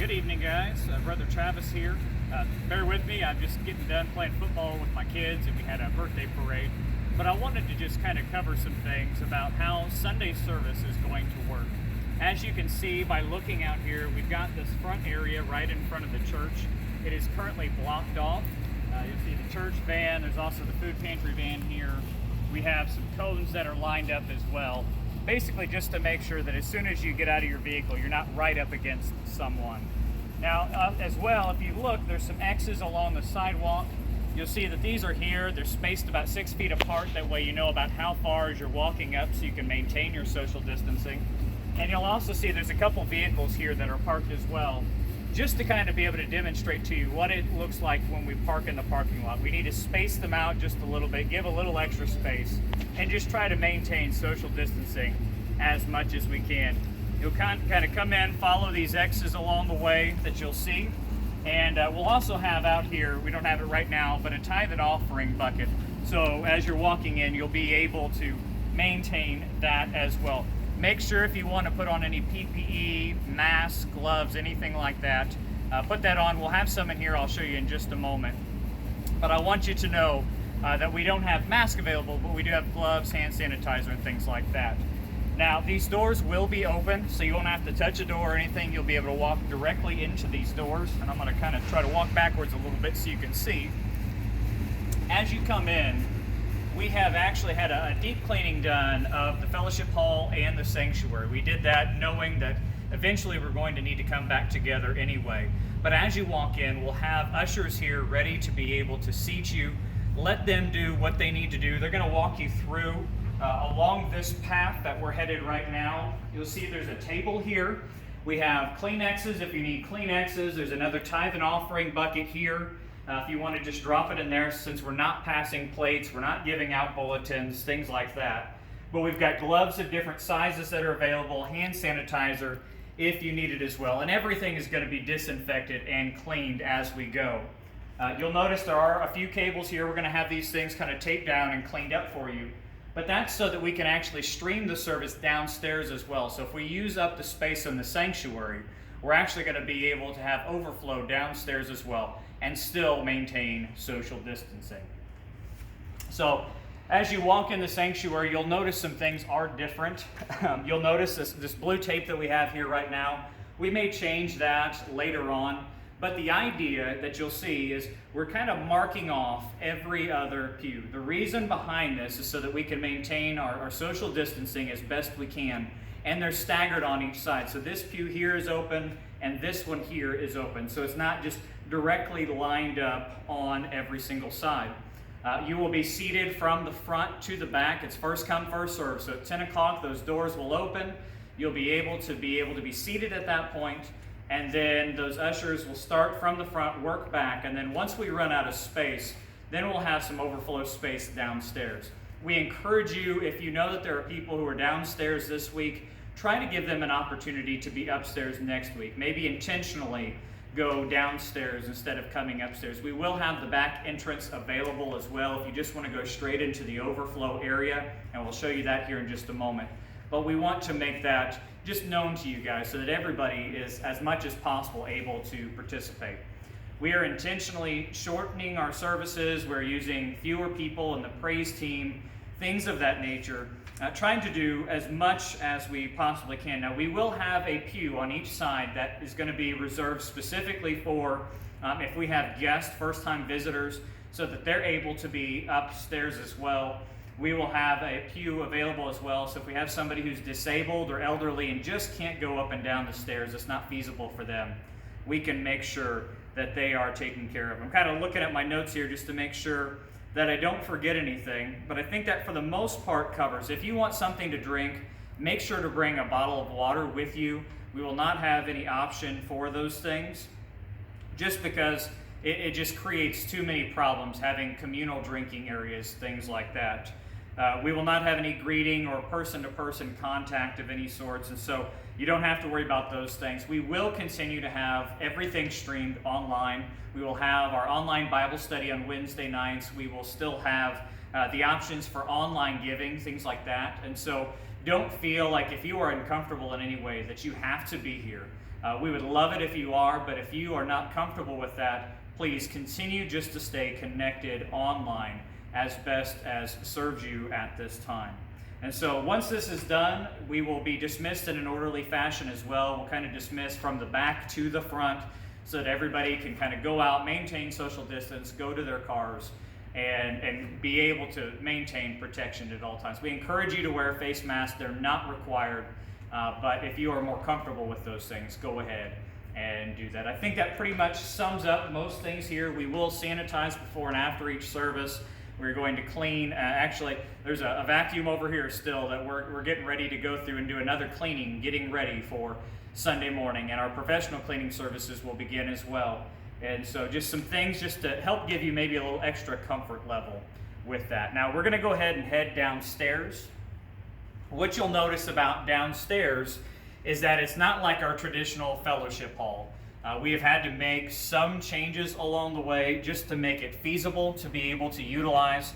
Good evening, guys. Brother Travis here. Bear with me, I'm just getting done playing football with my kids, and we had a birthday parade. But I wanted to just kind of cover some things about how Sunday service is going to work. As you can see by looking out here, we've got this front area right in front of the church. It is currently blocked off. You'll see the church van. There's also the food pantry van here. We have some cones that are lined up as well. Basically just to make sure that as soon as you get out of your vehicle, you're not right up against someone. Now, as well, if you look, there's some X's along the sidewalk. You'll see that these are here. They're spaced about 6 feet apart. That way you know about how far as you're walking up so you can maintain your social distancing. And you'll also see there's a couple vehicles here that are parked as well, just to kind of be able to demonstrate to you what it looks like when we park in the parking lot. We need to space them out just a little bit, give a little extra space, and just try to maintain social distancing as much as we can. You'll kind of come in, follow these X's along the way that you'll see, and we'll also have out here, we don't have it right now, but a tithe and offering bucket. So as you're walking in, you'll be able to maintain that as well. Make sure if you want to put on any PPE, masks, gloves, anything like that, put that on. We'll have some in here I'll show you in just a moment. But I want you to know that we don't have masks available, but we do have gloves, hand sanitizer, and things like that. Now, these doors will be open, so you won't have to touch a door or anything. You'll be able to walk directly into these doors, and I'm going to kind of try to walk backwards a little bit so you can see. As you come in, we have actually had a deep cleaning done of the fellowship hall and the sanctuary. We did that knowing that eventually we're going to need to come back together anyway. But as you walk in, we'll have ushers here ready to be able to seat you. Let them do what they need to do. They're going to walk you through along this path that we're headed right now. You'll see there's a table here. We have Kleenexes if you need Kleenexes. There's another tithe and offering bucket here. If you want to just drop it in there, since we're not passing plates, we're not giving out bulletins, things like that. But we've got gloves of different sizes that are available, hand sanitizer if you need it as well. And everything is going to be disinfected and cleaned as we go. You'll notice there are a few cables here. We're going to have these things kind of taped down and cleaned up for you. But that's so that we can actually stream the service downstairs as well. So if we use up the space in the sanctuary, we're actually going to be able to have overflow downstairs as well and still maintain social distancing. So as you walk in the sanctuary, you'll notice some things are different. You'll notice this blue tape that we have here right now. We may change that later on, but the idea that you'll see is we're kind of marking off every other pew. The reason behind this is so that we can maintain our social distancing as best we can, and they're staggered on each side. So this pew here is open, and this one here is open. So it's not just directly lined up on every single side. You will be seated from the front to the back. It's first come, first serve. So at 10 o'clock, those doors will open. You'll be able to be seated at that point, and then those ushers will start from the front, work back, and then once we run out of space, then we'll have some overflow space downstairs. We encourage you, if you know that there are people who are downstairs this week, try to give them an opportunity to be upstairs next week. Maybe intentionally go downstairs instead of coming upstairs. We will have the back entrance available as well if you just want to go straight into the overflow area, and we'll show you that here in just a moment. But we want to make that just known to you guys so that everybody is, as much as possible, able to participate. We are intentionally shortening our services. We're using fewer people in the praise team, things of that nature, trying to do as much as we possibly can. Now, we will have a pew on each side that is going to be reserved specifically for if we have guests, first-time visitors, so that they're able to be upstairs as well. We will have a pew available as well, so if we have somebody who's disabled or elderly and just can't go up and down the stairs, it's not feasible for them, we can make sure that they are taken care of. I'm kind of looking at my notes here just to make sure that I don't forget anything, but I think that for the most part covers. If you want something to drink, make sure to bring a bottle of water with you. We will not have any option for those things, just because it just creates too many problems having communal drinking areas, things like that. We will not have any greeting or person-to-person contact of any sorts, and so you don't have to worry about those things. We will continue to have everything streamed online. We will have our online Bible study on Wednesday nights. We will still have the options for online giving, things like that. And so don't feel like if you are uncomfortable in any way that you have to be here. We would love it if you are, but if you are not comfortable with that, please continue just to stay connected online as best as serves you at this time. And so once this is done, we will be dismissed in an orderly fashion as well. We'll kind of dismiss from the back to the front so that everybody can kind of go out, maintain social distance, go to their cars, and be able to maintain protection at all times. We encourage you to wear face masks. They're not required, but if you are more comfortable with those things, go ahead and do that. I think that pretty much sums up most things here. We will sanitize before and after each service. We're going to clean. Actually, there's a vacuum over here still that we're getting ready to go through and do another cleaning, getting ready for Sunday morning. And our professional cleaning services will begin as well. And so just some things just to help give you maybe a little extra comfort level with that. Now we're going to go ahead and head downstairs. What you'll notice about downstairs is that it's not like our traditional fellowship hall. We have had to make some changes along the way just to make it feasible to be able to utilize.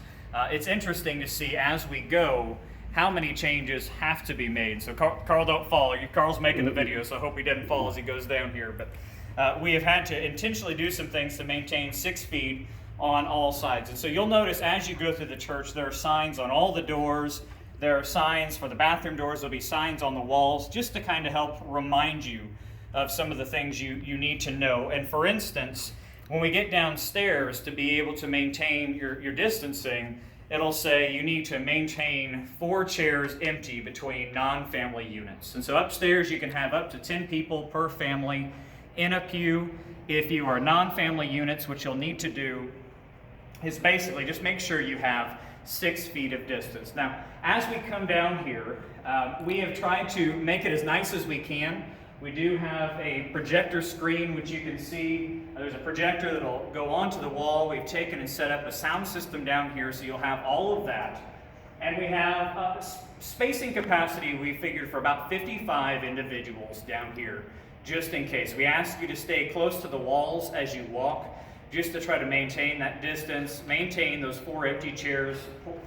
It's interesting to see as we go how many changes have to be made. So Carl, don't fall. Carl's making the video, so I hope he doesn't fall as he goes down here. But we have had to intentionally do some things to maintain 6 feet on all sides. And so you'll notice as you go through the church, there are signs on all the doors. There are signs for the bathroom doors. There'll be signs on the walls just to kind of help remind you of some of the things you need to know. And for instance, when we get downstairs to be able to maintain your distancing, it'll say you need to maintain 4 chairs empty between non-family units. And so upstairs you can have up to 10 people per family in a pew. If you are non-family units, what you'll need to do is basically just make sure you have 6 feet of distance. Now, as we come down here, we have tried to make it as nice as we can. We do have a projector screen, which you can see. There's a projector that'll go onto the wall. We've taken and set up a sound system down here, so you'll have all of that. And we have spacing capacity, we figured, for about 55 individuals down here, just in case. We ask you to stay close to the walls as you walk, just to try to maintain that distance, maintain those 4 empty chairs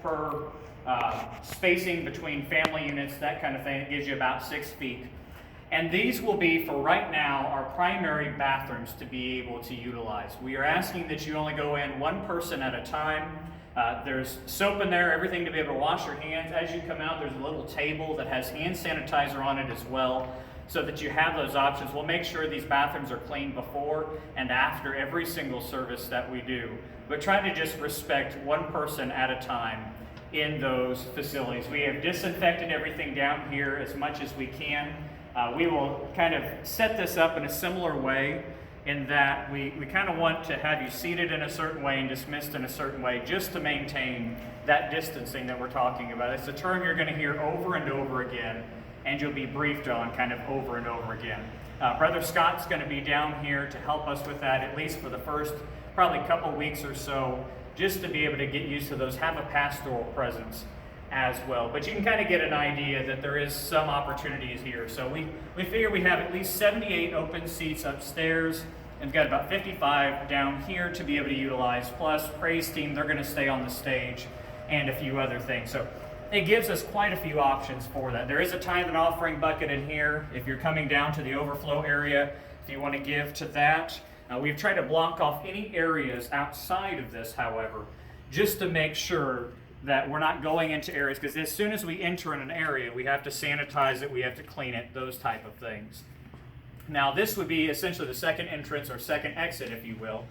per spacing between family units, that kind of thing. It gives you about 6 feet. And these will be, for right now, our primary bathrooms to be able to utilize. We are asking that you only go in 1 person at a time. There's soap in there, everything to be able to wash your hands. As you come out, there's a little table that has hand sanitizer on it as well, so that you have those options. We'll make sure these bathrooms are cleaned before and after every single service that we do. But try to just respect 1 person at a time in those facilities. We have disinfected everything down here as much as we can. We will kind of set this up in a similar way in that we kind of want to have you seated in a certain way and dismissed in a certain way just to maintain that distancing that we're talking about. It's a term you're going to hear over and over again, and you'll be briefed on kind of over and over again. Brother Scott's going to be down here to help us with that, at least for the first probably couple weeks or so, just to be able to get used to those, have a pastoral presence as well. But you can kind of get an idea that there is some opportunities here. So we figure we have at least 78 open seats upstairs, and we've got about 55 down here to be able to utilize, plus praise team, they're going to stay on the stage, and a few other things. So it gives us quite a few options for that. There is a tithe and offering bucket in here if you're coming down to the overflow area, if you want to give to that. We've tried to block off any areas outside of this, however, just to make sure that we're not going into areas, because as soon as we enter in an area, we have to sanitize it, we have to clean it, those type of things. Now this would be essentially the second entrance or second exit, if you will.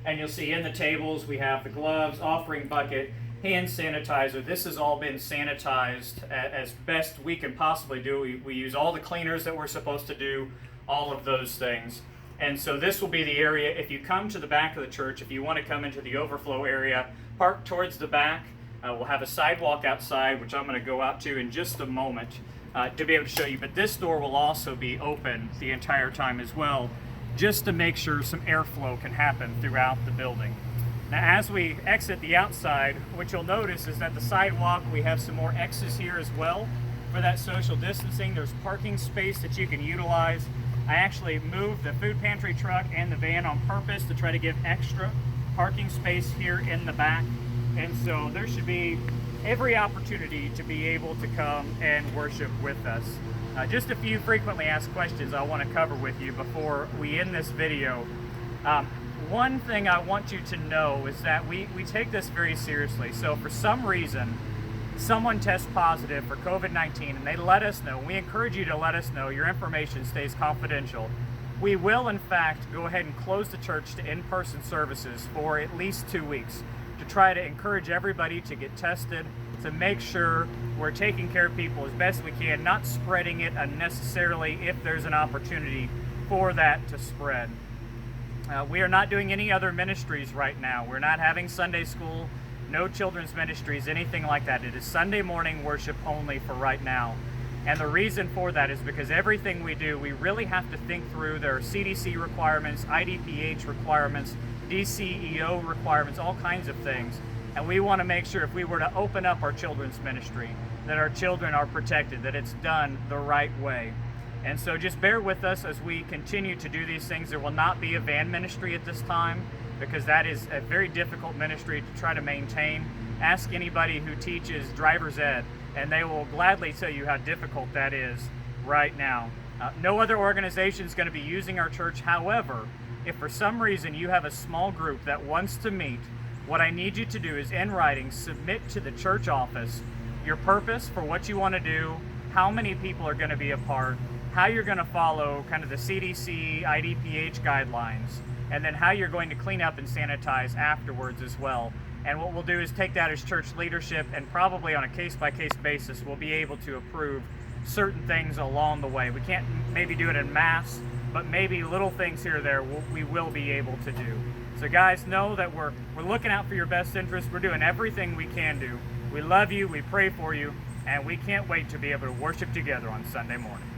And you'll see in the tables we have the gloves, offering bucket, hand sanitizer. This has all been sanitized as best we can possibly do. We use all the cleaners that we're supposed to do, all of those things. And so this will be the area, if you come to the back of the church, if you want to come into the overflow area, park towards the back. We'll have a sidewalk outside, which I'm going to go out to in just a moment to be able to show you. But this door will also be open the entire time as well, just to make sure some airflow can happen throughout the building. Now, as we exit the outside, what you'll notice is that the sidewalk, we have some more X's here as well for that social distancing. There's parking space that you can utilize. I actually moved the food pantry truck and the van on purpose to try to give extra parking space here in the back. And so there should be every opportunity to be able to come and worship with us. Just a few frequently asked questions I want to cover with you before we end this video. One thing I want you to know is that we take this very seriously. So for some reason, someone tests positive for COVID-19 and they let us know. We encourage you to let us know. Your information stays confidential. We will, in fact, go ahead and close the church to in-person services for at least 2 weeks to try to encourage everybody to get tested, to make sure we're taking care of people as best we can, not spreading it unnecessarily if there's an opportunity for that to spread. We are not doing any other ministries right now. We're not having Sunday school, no children's ministries, anything like that. It is Sunday morning worship only for right now. And the reason for that is because everything we do, we really have to think through. There are CDC requirements, IDPH requirements, DCEO requirements, all kinds of things. And we want to make sure if we were to open up our children's ministry, that our children are protected, that it's done the right way. And so just bear with us as we continue to do these things. There will not be a van ministry at this time because that is a very difficult ministry to try to maintain. Ask anybody who teaches driver's ed and they will gladly tell you how difficult that is right now. No other organization is going to be using our church. However, if for some reason you have a small group that wants to meet, what I need you to do is, in writing, submit to the church office your purpose for what you want to do, how many people are going to be a part, how you're going to follow kind of the CDC, IDPH guidelines, and then how you're going to clean up and sanitize afterwards as well. And what we'll do is take that as church leadership, and probably on a case-by-case basis, we'll be able to approve certain things along the way. We can't maybe do it in mass, but maybe little things here or there we will be able to do. So guys, know that we're looking out for your best interest. We're doing everything we can do. We love you, we pray for you, and we can't wait to be able to worship together on Sunday morning.